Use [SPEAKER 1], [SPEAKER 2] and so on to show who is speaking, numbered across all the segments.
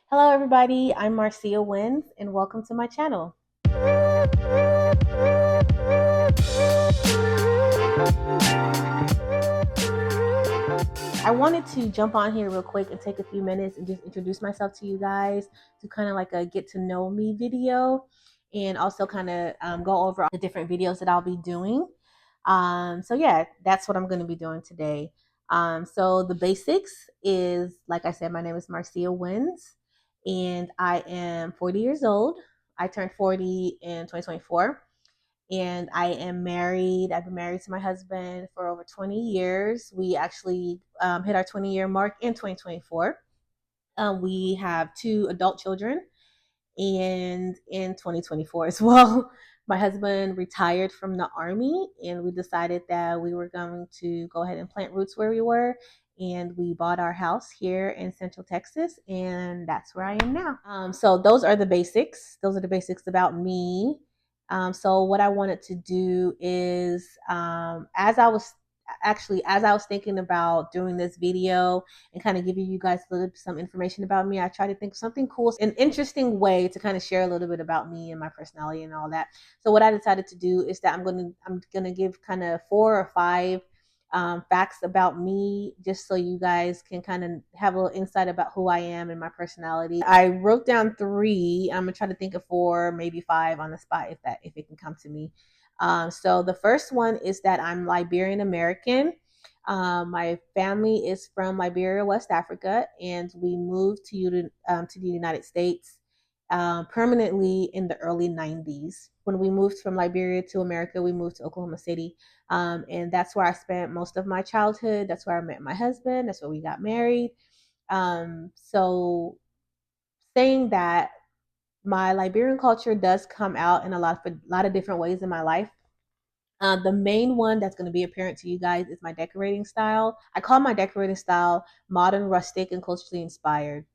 [SPEAKER 1] Hello everybody, I'm Marcia Wins and welcome to my channel. I wanted to jump on here real quick and take a few minutes and just introduce myself to you guys to kind of like a get to know me video, and also kind of go over the different videos that I'll be doing. So yeah, that's what I'm going to be doing today. So the basics is, like I said, my name is Marcia Wins and I am 40 years old. I turned 40 in 2024 and I am married. I've been married to my husband for over 20 years. We actually hit our 20-year mark in 2024. We have two adult children, and in 2024 as well, my husband retired from the Army, and we decided that we were going to go ahead and plant roots where we were. And we bought our house here in Central Texas, and that's where I am now. So those are the basics. Those are the basics about me. So what I wanted to do is, as I was thinking about doing this video and kind of giving you guys some information about me, I try to think of something cool, an interesting way to kind of share a little bit about me and my personality and all that. So what I decided to do is that I'm gonna give kind of 4 or 5 facts about me, just so you guys can kind of have a little insight about who I am and my personality. I wrote down 3. I'm gonna try to think of 4, maybe 5 on the spot if it can come to me. So the first one is that I'm Liberian American. My family is from Liberia, West Africa, and we moved to the United States permanently in the early 90s. When we moved from Liberia to America, we moved to Oklahoma City. And that's where I spent most of my childhood. That's where I met my husband. That's where we got married. So saying that, my Liberian culture does come out in a lot of different ways in my life. The main one that's going to be apparent to you guys is my decorating style. I call my decorating style modern, rustic, and culturally inspired.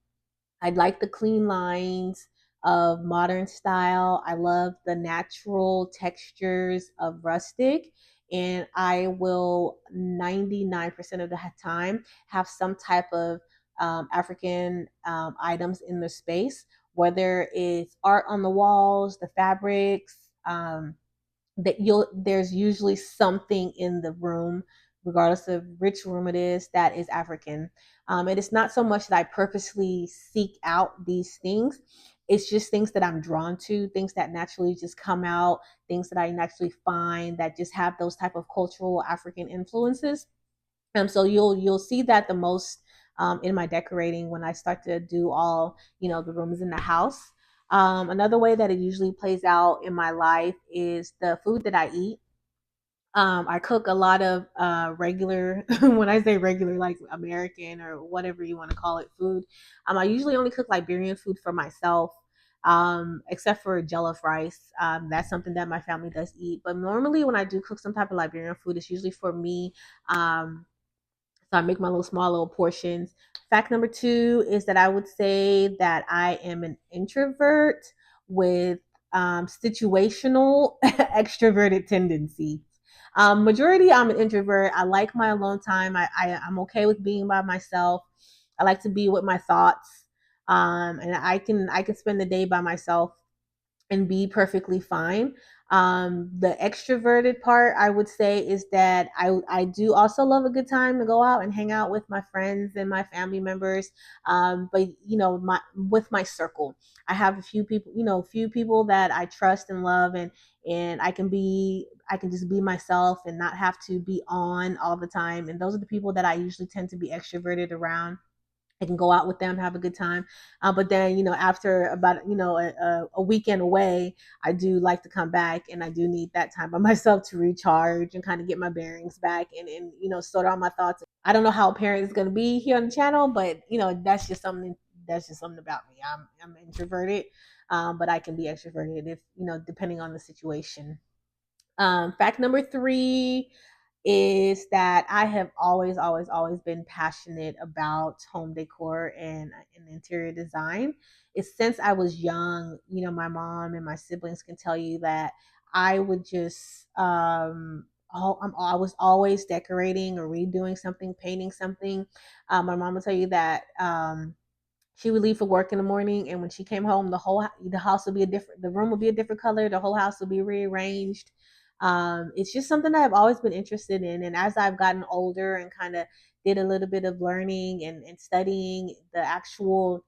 [SPEAKER 1] I like the clean lines of modern style. I love the natural textures of rustic. And I will 99% of the time have some type of African items in the space, whether it's art on the walls, the fabrics, there's usually something in the room, regardless of which room it is, that is African. And it's not so much that I purposely seek out these things. It's just things that I'm drawn to, things that naturally just come out, things that I naturally find that just have those type of cultural African influences. So you'll see that the most in my decorating when I start to do all the rooms in the house. Another way that it usually plays out in my life is the food that I eat. I cook a lot of regular, when I say regular, like American or whatever you want to call it, food. I usually only cook Liberian food for myself, except for jollof rice. That's something that my family does eat. But normally, when I do cook some type of Liberian food, it's usually for me. So I make my small little portions. Fact number 2 is that I would say that I am an introvert with situational extroverted tendencies. Majority, I'm an introvert. I like my alone time. I'm okay with being by myself. I like to be with my thoughts, and I can spend the day by myself and be perfectly fine. The extroverted part, I would say, is that I do also love a good time to go out and hang out with my friends and my family members. But with my circle, I have a few people that I trust and love, and I can just be myself and not have to be on all the time. And those are the people that I usually tend to be extroverted around. I can go out with them, have a good time. But then, after about, a weekend away, I do like to come back, and I do need that time by myself to recharge and kind of get my bearings back, and sort out my thoughts. I don't know how apparent it's going to be here on the channel, but, that's just something about me. I'm introverted, but I can be extroverted if, depending on the situation. Fact number 3 is that I have always, always, always been passionate about home decor and interior design. It's since I was young. My mom and my siblings can tell you that I would just, I was always decorating or redoing something, painting something. My mom will tell you that She would leave for work in the morning, and when she came home, the house would be a different, the room would be a different color, the whole house would be rearranged. It's just something that I've always been interested in, and as I've gotten older and kind of did a little bit of learning and studying the actual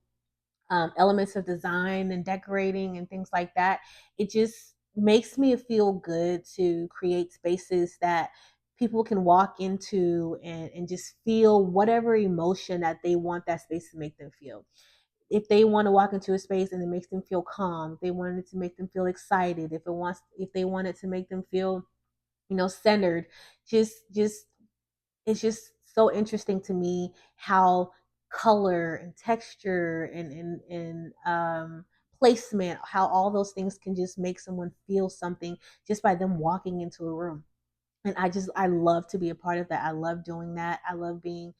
[SPEAKER 1] elements of design and decorating and things like that, it just makes me feel good to create spaces that people can walk into and just feel whatever emotion that they want that space to make them feel. If they want to walk into a space and it makes them feel calm, if they wanted to make them feel excited, if they wanted to make them feel, centered, just it's just so interesting to me how color and texture and placement, how all those things can just make someone feel something just by them walking into a room. And I love to be a part of that. I love doing that. I love being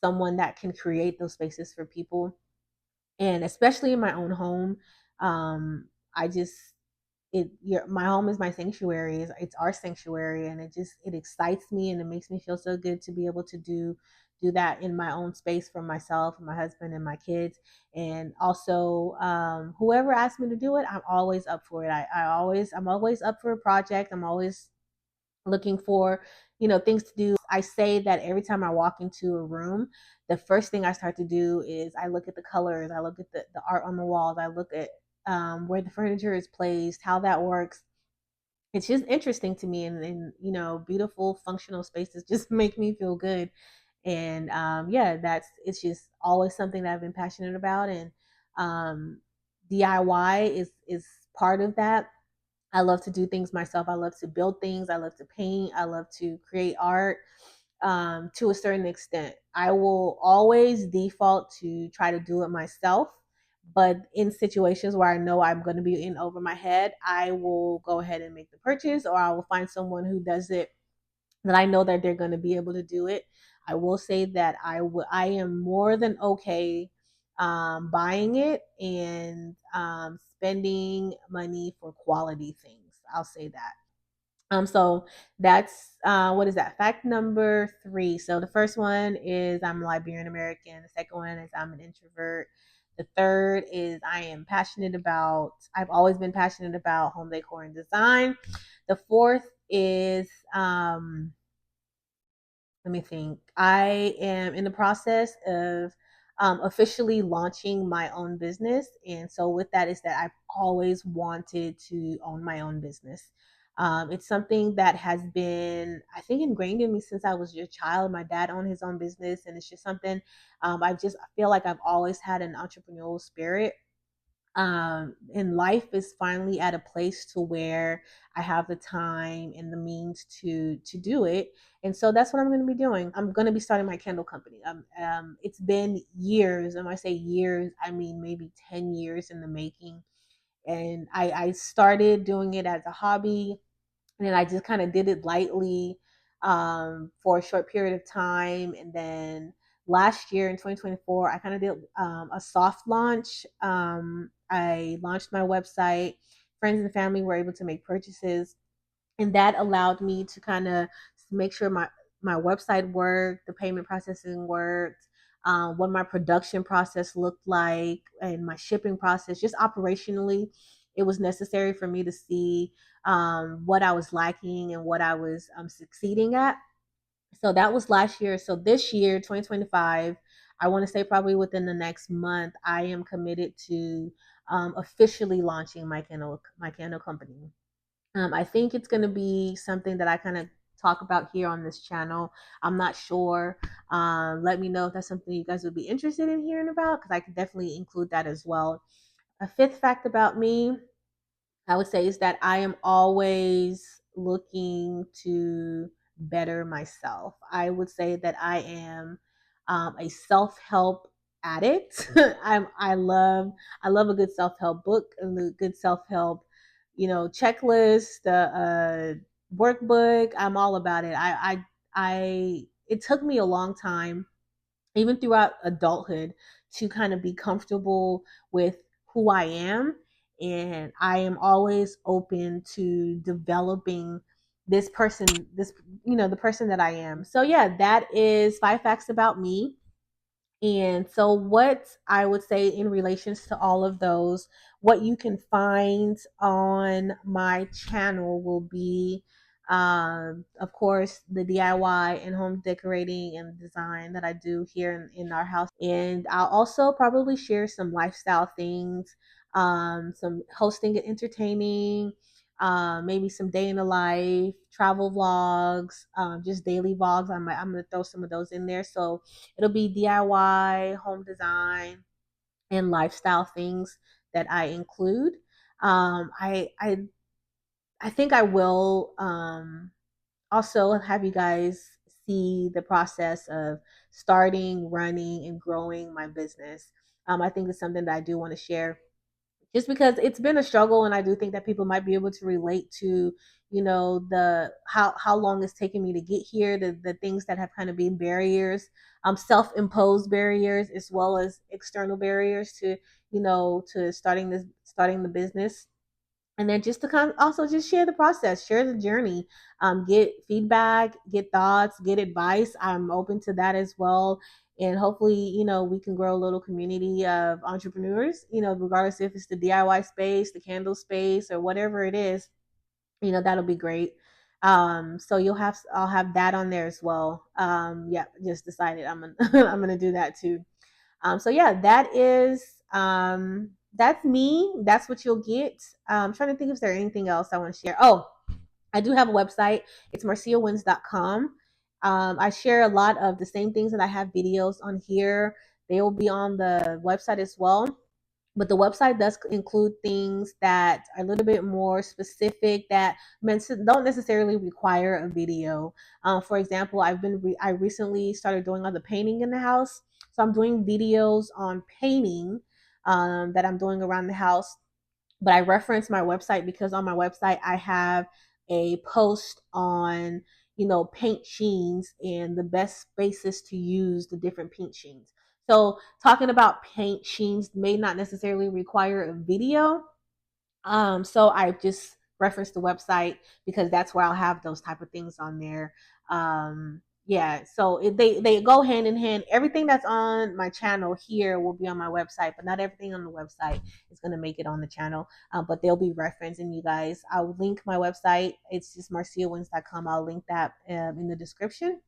[SPEAKER 1] someone that can create those spaces for people, and especially in my own home. I just my home is my sanctuary. It's our sanctuary, and it excites me, and it makes me feel so good to be able to do that in my own space for myself and my husband and my kids. And also, whoever asks me to do it, I'm always up for it. I'm always up for a project. I'm always looking for, things to do. I say that every time I walk into a room, the first thing I start to do is I look at the colors, I look at the art on the walls, I look at where the furniture is placed, how that works. It's just interesting to me, and beautiful functional spaces just make me feel good. And yeah, it's just always something that I've been passionate about. And um, DIY is part of that. I love to do things myself. I love to build things. I love to paint. I love to create art, to a certain extent. I will always default to try to do it myself. But in situations where I know I'm going to be in over my head, I will go ahead and make the purchase, or I will find someone who does it that I know that they're going to be able to do it. I will say that I am more than okay buying it and spending money for quality things. I'll say that. So that's what is that? Fact number 3. So the first one is I'm a Liberian American. The second one is I'm an introvert. The third is I've always been passionate about home decor and design. The fourth is let me think. I am in the process of officially launching my own business. And so, with that, is that I've always wanted to own my own business. It's something that has been, I think, ingrained in me since I was a child. My dad owned his own business, and it's just something I feel like I've always had an entrepreneurial spirit. And life is finally at a place to where I have the time and the means to do it. And so that's what I'm going to be doing. I'm going to be starting my candle company. It's been years, and when I say years, I mean maybe 10 years in the making. And I started doing it as a hobby, and then I just kind of did it lightly for a short period of time. And then last year in 2024, I kind of did a soft launch. I launched my website. Friends and family were able to make purchases, and that allowed me to kind of make sure my website worked, the payment processing worked, what my production process looked like, and my shipping process. Just operationally, it was necessary for me to see what I was lacking and what I was succeeding at. So that was last year. So this year, 2025, I want to say probably within the next month, I am committed to officially launching my candle company. I think it's going to be something that I kind of talk about here on this channel. I'm not sure. Let me know if that's something you guys would be interested in hearing about, because I could definitely include that as well. A fifth fact about me, I would say, is that I am always looking to better myself. I would say that I am a self-help addict. I love a good self-help book, a good self-help, checklist, workbook. I'm all about it. It took me a long time, even throughout adulthood, to kind of be comfortable with who I am. And I am always open to developing the person that I am. So, yeah, that is 5 facts about me. And so, what I would say in relations to all of those, what you can find on my channel will be, of course, the DIY and home decorating and design that I do here in our house. And I'll also probably share some lifestyle things, some hosting and entertaining, maybe some day in the life, travel vlogs, just daily vlogs. I'm gonna throw some of those in there. So it'll be DIY, home design, and lifestyle things that I include. Um, I I I think I will also have you guys see the process of starting, running, and growing my business. I think it's something that I do want to share just because it's been a struggle, and I do think that people might be able to relate to, the how long it's taken me to get here, the things that have kind of been barriers, self-imposed barriers as well as external barriers to, to starting the business. And then just to kind of also just share the process, share the journey, get feedback, get thoughts, get advice. I'm open to that as well. And hopefully, we can grow a little community of entrepreneurs, regardless if it's the DIY space, the candle space, or whatever it is, that'll be great. So I'll have that on there as well. Yeah, just decided I'm gonna, I'm gonna do that too. So yeah, that's me. That's what you'll get. I'm trying to think if there's anything else I want to share. Oh, I do have a website. It's marciawins.com. I share a lot of the same things that I have videos on here. They will be on the website as well. But the website does include things that are a little bit more specific that don't necessarily require a video. For example, I recently started doing all the painting in the house, so I'm doing videos on painting that I'm doing around the house. But I reference my website because on my website I have a post on, paint sheens and the best spaces to use the different paint sheens. So talking about paint sheens may not necessarily require a video, so I just reference the website because that's where I'll have those type of things on there. Yeah, so they go hand in hand. Everything that's on my channel here will be on my website, but not everything on the website is going to make it on the channel. But they'll be referenced, and you guys, I'll link my website. It's just marciawins.com. I'll link that in the description.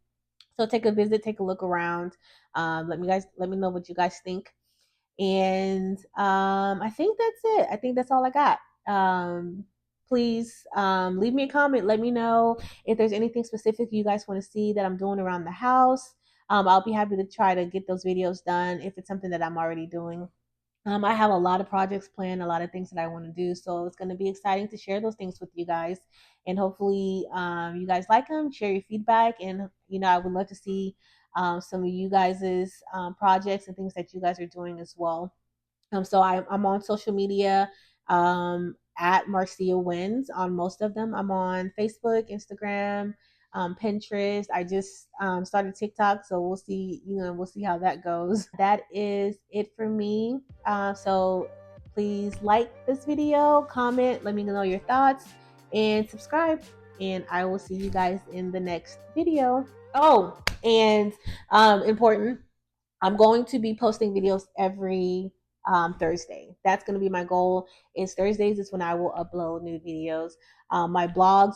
[SPEAKER 1] So take a visit, take a look around. Let me know what you guys think. And I think that's it. I think that's all I got. Please leave me a comment. Let me know if there's anything specific you guys want to see that I'm doing around the house. I'll be happy to try to get those videos done if it's something that I'm already doing. I have a lot of projects planned, a lot of things that I want to do. So it's going to be exciting to share those things with you guys. And hopefully, you guys like them, share your feedback. And, I would love to see some of you guys' projects and things that you guys are doing as well. So I'm on social media at Marcia Wins on most of them. I'm on Facebook, Instagram, Pinterest. I just started TikTok, so we'll see. We'll see how that goes. That is it for me. So please like this video, comment, let me know your thoughts, and subscribe. And I will see you guys in the next video. Oh, and important. I'm going to be posting videos every Thursday. That's going to be my goal. Is Thursdays is when I will upload new videos. My blog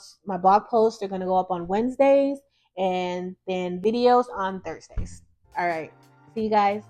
[SPEAKER 1] posts are going to go up on Wednesdays, and then videos on Thursdays. All right. See you guys.